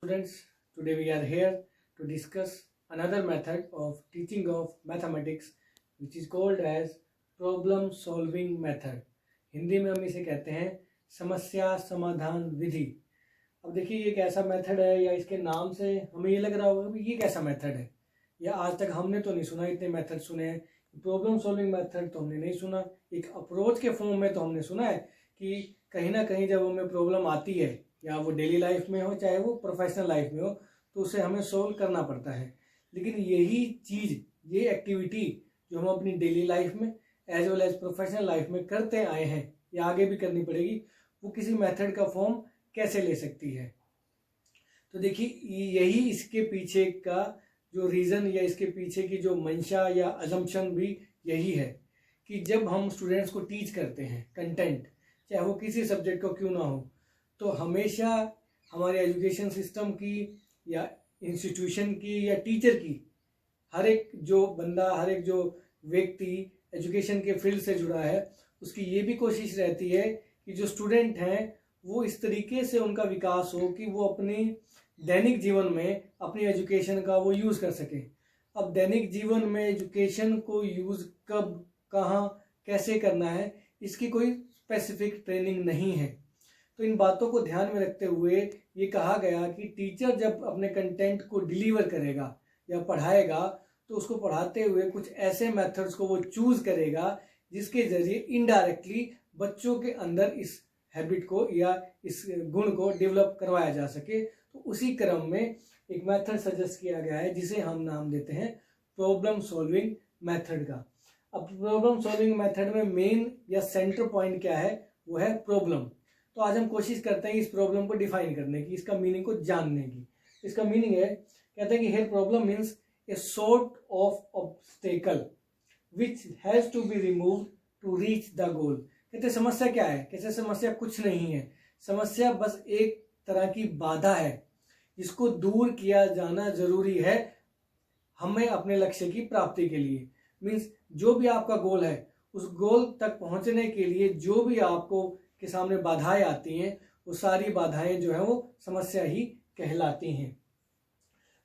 Students, today we are here to discuss another method of teaching of mathematics which is called as problem solving method. Hindi में हम इसे कहते हैं समस्या समाधान विधि। अब देखिए ये एक ऐसा मेथड है या इसके नाम से हमें ये लग रहा होगा कि ये कैसा मेथड है, या आज तक हमने तो नहीं सुना, इतने मेथड सुने हैं, प्रॉब्लम सॉल्विंग मेथड तो हमने नहीं सुना। एक अप्रोच के फॉर्म में तो हमने सुना है कि कहीं ना कहीं जब हमें प्रॉब्लम आती है, या वो डेली लाइफ में हो चाहे वो प्रोफेशनल लाइफ में हो, तो उसे हमें सोल्व करना पड़ता है। लेकिन यही चीज़, ये एक्टिविटी जो हम अपनी डेली लाइफ में as well as professional life में करते आए हैं या आगे भी करनी पड़ेगी, वो किसी मेथड का फॉर्म कैसे ले सकती है। तो देखिए यही इसके पीछे का जो रीज़न या इसके पीछे की जो मंशा या अजम्पशन भी यही है कि जब हम स्टूडेंट्स को टीच करते हैं कंटेंट, चाहे वो किसी सब्जेक्ट को क्यों ना हो, तो हमेशा हमारे एजुकेशन सिस्टम की या इंस्टीट्यूशन की या टीचर की, हर एक जो बंदा, हर एक जो व्यक्ति एजुकेशन के फील्ड से जुड़ा है, उसकी ये भी कोशिश रहती है कि जो स्टूडेंट हैं वो इस तरीके से उनका विकास हो कि वो अपनी दैनिक जीवन में अपनी एजुकेशन का वो यूज़ कर सके। अब दैनिक जीवन में एजुकेशन को यूज़ कब, कहाँ, कैसे करना है, इसकी कोई स्पेसिफिक ट्रेनिंग नहीं है। तो इन बातों को ध्यान में रखते हुए ये कहा गया कि टीचर जब अपने कंटेंट को डिलीवर करेगा या पढ़ाएगा, तो उसको पढ़ाते हुए कुछ ऐसे मेथड्स को वो चूज़ करेगा जिसके ज़रिए इनडायरेक्टली बच्चों के अंदर इस हैबिट को या इस गुण को डेवलप करवाया जा सके। तो उसी क्रम में एक मेथड सजेस्ट किया गया है जिसे हम नाम देते हैं प्रॉब्लम सॉल्विंग मेथड का। अब प्रॉब्लम सॉल्विंग मेथड में मेन या सेंटर पॉइंट क्या है, वो है प्रॉब्लम। तो आज हम कोशिश करते हैं इस प्रॉब्लम को डिफाइन करने की, इसका मीनिंग को जानने की। इसका मीनिंग है, कहते हैं कि here problem means a sort of obstacle which has to be removed to reach the goal. कहते हैं समस्या क्या है, कैसे समस्या कुछ नहीं है, समस्या बस एक तरह की बाधा है जिसको दूर किया जाना जरूरी है हमें अपने लक्ष्य की प्राप्ति के लिए। मीन्स जो भी आपका गोल है, उस गोल तक पहुंचने के लिए जो भी आपको के सामने बाधाएं आती हैं, वो सारी बाधाएं जो है वो समस्या ही कहलाती हैं।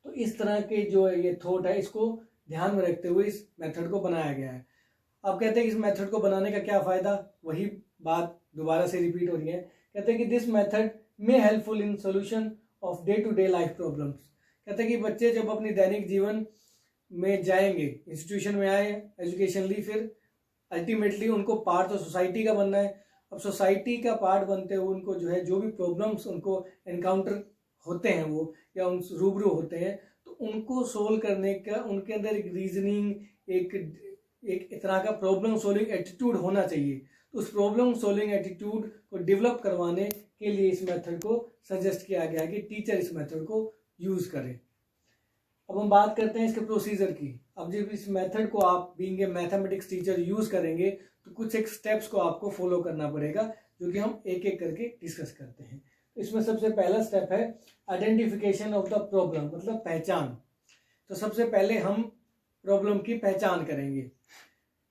तो इस तरह के जो ये थॉट है, इसको ध्यान में रखते हुए इस मेथड को बनाया गया है। अब कहते हैं कि इस मेथड को बनाने का क्या फ़ायदा, वही बात दोबारा से रिपीट हो रही है। कहते हैं कि this method may helpful in solution of day to day life problems. कहते हैं कि बच्चे जब अपनी दैनिक जीवन में जाएंगे, इंस्टीट्यूशन में आए, एजुकेशन ली, फिर अल्टीमेटली उनको पार्ट तो सोसाइटी का बनना है। अब सोसाइटी का पार्ट बनते हुए उनको जो है जो भी प्रॉब्लम्स उनको एनकाउंटर होते हैं वो या उन रूबरू होते हैं, तो उनको सोल्व करने का उनके अंदर एक रीजनिंग, एक तरह का प्रॉब्लम सॉल्विंग एटीट्यूड होना चाहिए। तो उस प्रॉब्लम सॉल्विंग एटीट्यूड को डेवलप करवाने के लिए इस मेथड को सजेस्ट किया गया है कि टीचर इस मेथड को यूज़ करें। अब हम बात करते हैं इसके प्रोसीजर की। अब जब इस मेथड को आप being a mathematics teacher use करेंगे, तो कुछ एक स्टेप्स को आपको फॉलो करना पड़ेगा, जो कि हम एक एक करके डिस्कस करते हैं। तो इसमें सबसे पहला स्टेप है आइडेंटिफिकेशन ऑफ द प्रॉब्लम, मतलब पहचान। तो सबसे पहले हम प्रॉब्लम की पहचान करेंगे।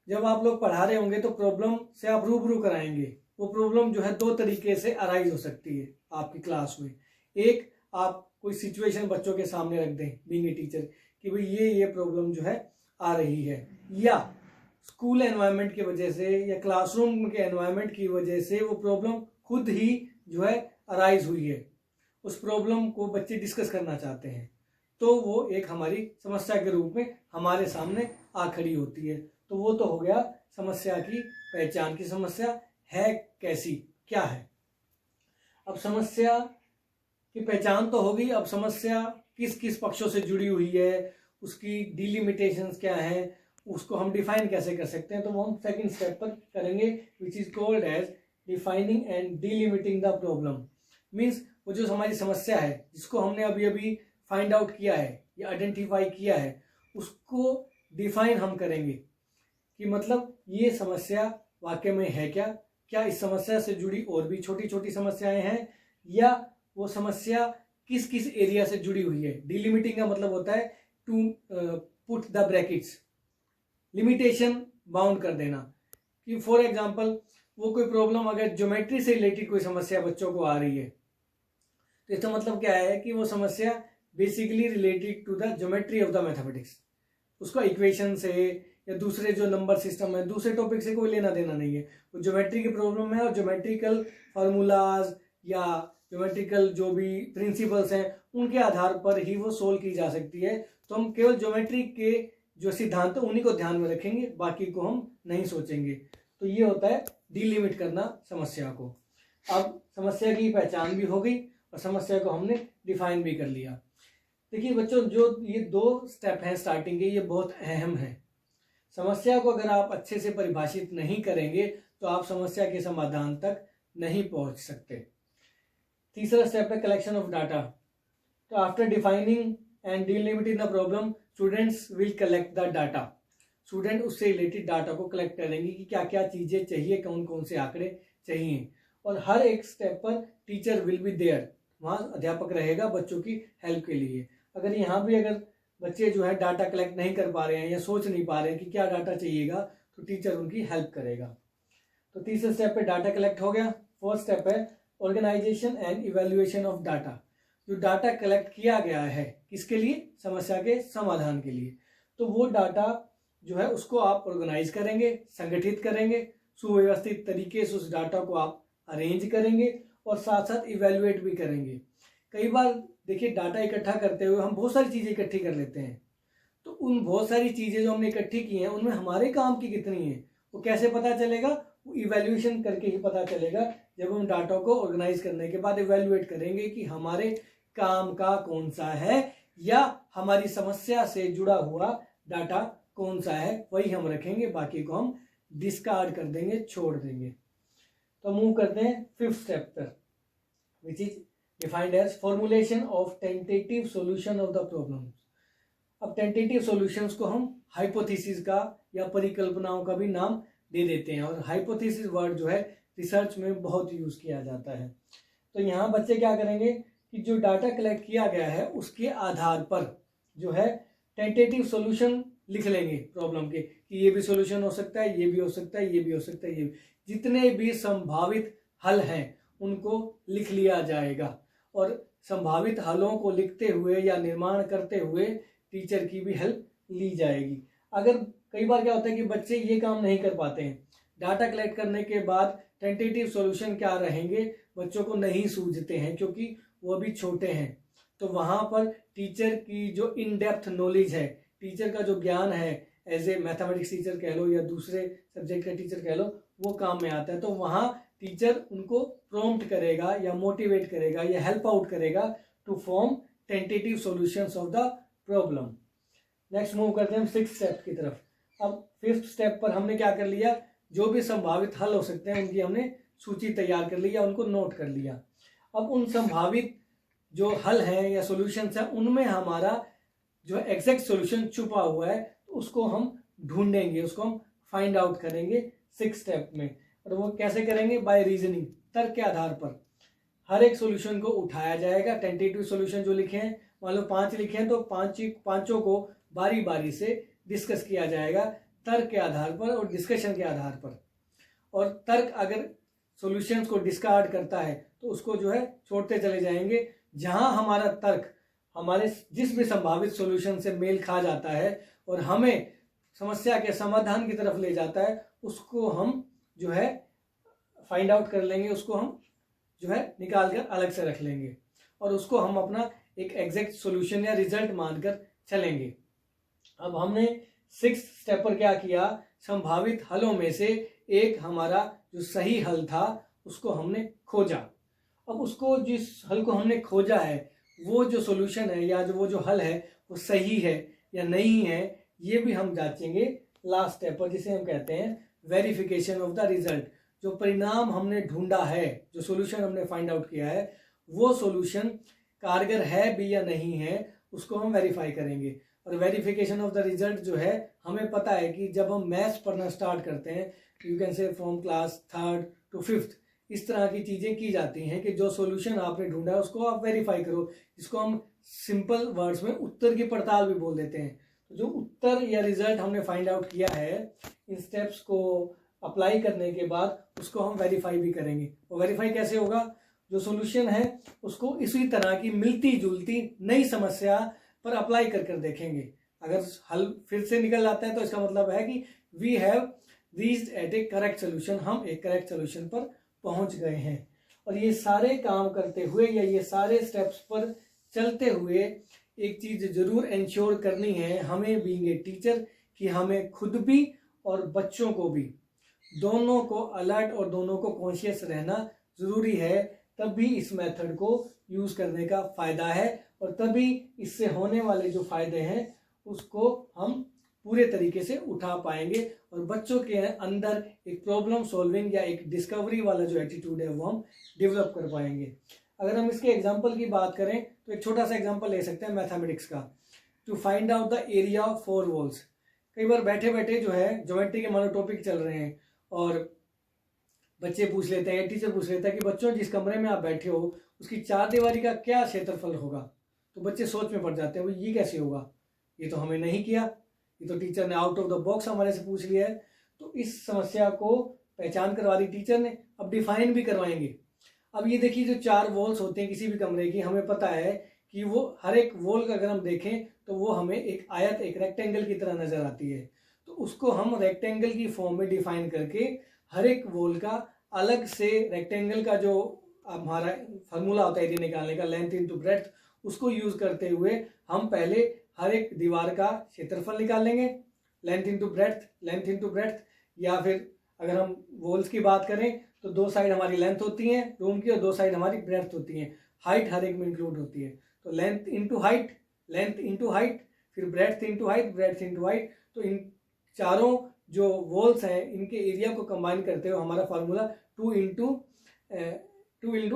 जब आप लोग पढ़ा रहे होंगे तो प्रॉब्लम से आप रूबरू कराएंगे। वो प्रॉब्लम जो है दो तरीके से अराइज हो सकती है आपकी क्लास में। एक, आप कोई सिचुएशन बच्चों के सामने रख दें बीइंग ए टीचर कि भाई ये प्रॉब्लम जो है आ रही है, या स्कूल एनवायरनमेंट की वजह से या क्लासरूम के एनवायरनमेंट की वजह से वो प्रॉब्लम खुद ही जो है अराइज हुई है, उस प्रॉब्लम को बच्चे डिस्कस करना चाहते हैं, तो वो एक हमारी समस्या के रूप में हमारे सामने आ खड़ी होती है। तो वो तो हो गया समस्या की पहचान, की समस्या है कैसी, क्या है। अब समस्या की पहचान तो होगी, अब समस्या किस किस पक्षों से जुड़ी हुई है, उसकी डिलिमिटेशंस क्या है, उसको हम डिफाइन कैसे कर सकते हैं, तो वो हम सेकंड स्टेप पर करेंगे, which is called as defining and delimiting the problem. Means वो जो हमारी समस्या है जिसको हमने अभी अभी फाइंड आउट किया है या आइडेंटिफाई किया है, उसको डिफाइन हम करेंगे कि मतलब ये समस्या वाकई में है क्या, क्या इस समस्या से जुड़ी और भी छोटी छोटी समस्याएं हैं, या वो समस्या किस किस एरिया से जुड़ी हुई है। डिलिमिटिंग का मतलब होता है to put the brackets, limitation bound कर देना। कि फॉर एग्जांपल वो कोई प्रॉब्लम अगर ज्योमेट्री से रिलेटेड कोई समस्या बच्चों को आ रही है, तो इसका मतलब क्या है कि वो समस्या basically related to the geometry of the mathematics, उसका इक्वेशन से या दूसरे जो नंबर सिस्टम है दूसरे टॉपिक से कोई लेना देना नहीं है, वो ज्योमेट्री की प्रॉब्लम है और ज्योमेट्रिकल फार्मूलाज या ज्योमेट्रिकल जो भी प्रिंसिपल्स हैं उनके आधार पर ही वो सोल्व की जा सकती है। तो हम केवल ज्योमेट्री के जो सिद्धांत है उन्हीं को ध्यान में रखेंगे, बाकी को हम नहीं सोचेंगे। तो ये होता है डिलिमिट करना समस्या को। अब समस्या की पहचान भी हो गई और समस्या को हमने डिफाइन भी कर लिया। देखिए बच्चों, जो ये 2 स्टेप हैं स्टार्टिंग के, ये बहुत अहम है। समस्या को अगर आप अच्छे से परिभाषित नहीं करेंगे तो आप समस्या के समाधान तक नहीं पहुंच सकते। तीसरा स्टेप है कलेक्शन ऑफ डाटा। तो after defining and delimiting the problem, students will collect the data. Student उससे रिलेटेड डाटा को कलेक्ट करेंगे कि क्या क्या चीजें चाहिए, कौन कौन से आंकड़े चाहिए। और हर एक स्टेप पर टीचर विल बी देयर, वहां अध्यापक रहेगा बच्चों की हेल्प के लिए। अगर यहाँ भी अगर बच्चे जो है डाटा कलेक्ट नहीं कर पा रहे हैं या सोच नहीं पा रहे हैं कि क्या डाटा चाहिएगा, तो टीचर उनकी हेल्प करेगा। तो तीसरे स्टेप पे डाटा कलेक्ट हो गया। फोर्थ स्टेप है organisation and evaluation of data. जो डाटा कलेक्ट किया गया है किसके लिए, समस्या के समाधान के लिए, तो वो डाटा जो है उसको आप ऑर्गेनाइज करेंगे, संगठित करेंगे, सुव्यवस्थित तरीके से उस डाटा को आप अरेंज करेंगे और साथ साथ इवेल्युएट भी करेंगे। कई बार देखिए डाटा इकट्ठा करते हुए हम बहुत सारी चीजें इकट्ठी कर लेते हैं, तो उन बहुत सारी चीजें जो हमने इकट्ठी की हैं उनमें हमारे काम की कितनी है वो कैसे पता चलेगा, वो इवेल्युएशन करके ही पता चलेगा। जब हम डाटा को ऑर्गेनाइज करने के बाद इवेल्युएट करेंगे कि हमारे काम का कौन सा है या हमारी समस्या से जुड़ा हुआ डाटा कौन सा है, वही हम रखेंगे, बाकी को हम डिस्कार्ड कर देंगे, छोड़ देंगे। तो मूव करते हैं फिफ्थ स्टेप पर, which is defined as formulation of tentative solution of the problem. अब टेंटेटिव सॉल्यूशंस को हम हाइपोथेसिस का या परिकल्पनाओं का भी नाम दे देते हैं, और हाइपोथेसिस वर्ड जो है रिसर्च में बहुत यूज किया जाता है। तो यहाँ बच्चे क्या करेंगे कि जो डाटा कलेक्ट किया गया है उसके आधार पर जो है टेंटेटिव सॉल्यूशन लिख लेंगे प्रॉब्लम के, कि ये भी सॉल्यूशन हो सकता है, ये भी हो सकता है, ये भी हो सकता है, ये जितने भी संभावित हल हैं उनको लिख लिया जाएगा। और संभावित हलों को लिखते हुए या निर्माण करते हुए टीचर की भी हेल्प ली जाएगी। अगर कई बार क्या होता है कि बच्चे ये काम नहीं कर पाते हैं, डाटा कलेक्ट करने के बाद टेंटेटिव सॉल्यूशन क्या रहेंगे बच्चों को नहीं सूझते हैं क्योंकि वो अभी छोटे हैं। तो वहां पर टीचर की जो इन डेप्थ नॉलेज है, टीचर का जो ज्ञान है एज ए मैथमेटिक्स टीचर कह लो या दूसरे सब्जेक्ट का टीचर कह लो, वो काम में आता है। तो वहां टीचर उनको प्रॉम्प्ट करेगा या मोटिवेट करेगा या हेल्प आउट करेगा to form tentative solutions of the problem. Next move करते हैं हम सिक्स्थ स्टेप की तरफ। अब फिफ्थ स्टेप पर हमने क्या कर लिया, जो भी संभावित हल हो सकते हैं उनकी हमने सूची तैयार कर ली या उनको नोट कर लिया। अब उन संभावित जो हल हैं या सॉल्यूशंस हैं उनमें हमारा जो एग्जैक्ट सॉल्यूशन छुपा हुआ है उसको हम ढूंढेंगे, उसको हम फाइंड आउट करेंगे सिक्स स्टेप में। और वो कैसे करेंगे, बाय रीजनिंग, तर्क के आधार पर हर एक सॉल्यूशन को उठाया जाएगा। टेंटेटिव सॉल्यूशन जो लिखे हैं, मान लो 5 लिखे हैं तो पांचों को बारी बारी से डिस्कस किया जाएगा तर्क के आधार पर और डिस्कशन के आधार पर। और तर्क अगर सॉल्यूशंस को डिस्कार्ड करता है तो उसको जो है छोड़ते चले जाएंगे। जहां हमारा तर्क हमारे जिस भी संभावित सॉल्यूशन से मेल खा जाता है और हमें समस्या के समाधान की तरफ ले जाता है, उसको हम जो है फाइंड आउट कर लेंगे, उसको हम जो है निकाल कर अलग से रख लेंगे और उसको हम अपना एक एग्जैक्ट सॉल्यूशन या रिजल्ट मानकर चलेंगे। अब हमने सिक्स स्टेप पर क्या किया, संभावित हलों में से एक हमारा जो सही हल था उसको हमने खोजा। अब उसको जिस हल को हमने खोजा है वो जो सॉल्यूशन है या जो वो जो हल है वो सही है या नहीं है, ये भी हम जांचेंगे लास्ट स्टेप पर, जिसे हम कहते हैं वेरिफिकेशन ऑफ द रिजल्ट। जो परिणाम हमने ढूंढा है, जो सॉल्यूशन हमने फाइंड आउट किया है, वो सॉल्यूशन कारगर है भी या नहीं है, उसको हम वेरीफाई करेंगे। और वेरिफिकेशन ऑफ द रिजल्ट जो है, हमें पता है कि जब हम मैथ्स पढ़ना स्टार्ट करते हैं, you can say from class 3rd to 5th, इस तरह की चीजें की जाती हैं कि जो सॉल्यूशन आपने ढूंढा है उसको आप वेरीफाई करो, जिसको हम सिंपल वर्ड्स में उत्तर की पड़ताल भी बोल देते हैं। तो जो उत्तर या रिजल्ट हमने फाइंड आउट किया है, इन स्टेप्स को अप्लाई करने के बाद उसको हम वेरीफाई भी करेंगे। वो वेरीफाई कैसे होगा, जो सॉल्यूशन है उसको इसी तरह की मिलती जुलती नई समस्या पर अप्लाई कर देखेंगे। अगर हल फिर से निकल जाता है तो इसका मतलब है कि we have reached at a correct solution, हम एक करेक्ट सोल्यूशन पर पहुंच गए हैं। और ये सारे काम करते हुए या ये सारे स्टेप्स पर चलते हुए एक चीज जरूर इंश्योर करनी है हमें बीइंग ए टीचर, कि हमें खुद भी और बच्चों को भी दोनों को अलर्ट और दोनों को कॉन्शियस रहना जरूरी है। तब भी इस मेथड को यूज करने का फायदा है और तभी इससे होने वाले जो फायदे हैं उसको हम पूरे तरीके से उठा पाएंगे और बच्चों के अंदर एक प्रॉब्लम सॉल्विंग या एक डिस्कवरी वाला जो एटीट्यूड है वो हम डेवलप कर पाएंगे। अगर हम इसके एग्जांपल की बात करें तो एक छोटा सा एग्जांपल ले सकते हैं मैथमेटिक्स का। To find out the area of 4 walls, कई बार बैठे बैठे जो है ज्योमेट्री के मानो टॉपिक चल रहे हैं और बच्चे पूछ लेते हैं, टीचर पूछ लेता है कि बच्चों जिस कमरे में आप बैठे हो उसकी 4 दीवारी का क्या क्षेत्रफल होगा। तो बच्चे सोच में पड़ जाते हैं, ये कैसे होगा, ये तो हमें नहीं किया, ये तो टीचर ने आउट ऑफ द बॉक्स हमारे से पूछ लिया है। तो इस समस्या को पहचान करवा दी टीचर ने, अब डिफाइन भी करवाएंगे। अब ये देखिए जो 4 वॉल्स होते हैं किसी भी कमरे की, हमें पता है कि वो हर एक वॉल का अगर हम देखें तो वो हमें एक आयत, एक रेक्टेंगल की तरह नजर आती है। तो उसको हम रेक्टेंगल की फॉर्म में डिफाइन करके हर एक वॉल का अलग से रेक्टेंगल का जो हमारा फार्मूला होता है एरिया निकालने का, लेंथ इनटू ब्रेड्थ, उसको यूज करते हुए हम पहले हर एक दीवार का क्षेत्रफल निकाल लेंगे, लेंथ इनटू ब्रेड्थ। या फिर अगर हम वॉल्स की बात करें तो 2 साइड हमारी लेंथ होती है रूम की और 2 साइड हमारी ब्रेड्थ होती है, हाइट हर एक में इंक्लूड होती है। तो लेंथ इंटू हाइट, फिर ब्रेड्थ इंटू हाइट। तो इन चारों जो वॉल्स हैं इनके एरिया को कंबाइन करते हुए हमारा formula 2 into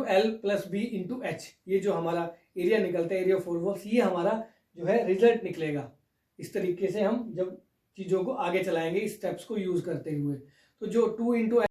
L plus B into H, ये जो हमारा एरिया निकलता है, एरिया ऑफ 4 वॉल्स, ये हमारा जो है रिजल्ट निकलेगा। इस तरीके से हम जब चीज़ों को आगे चलाएंगे इस स्टेप्स को यूज करते हुए। तो जो 2 इंटू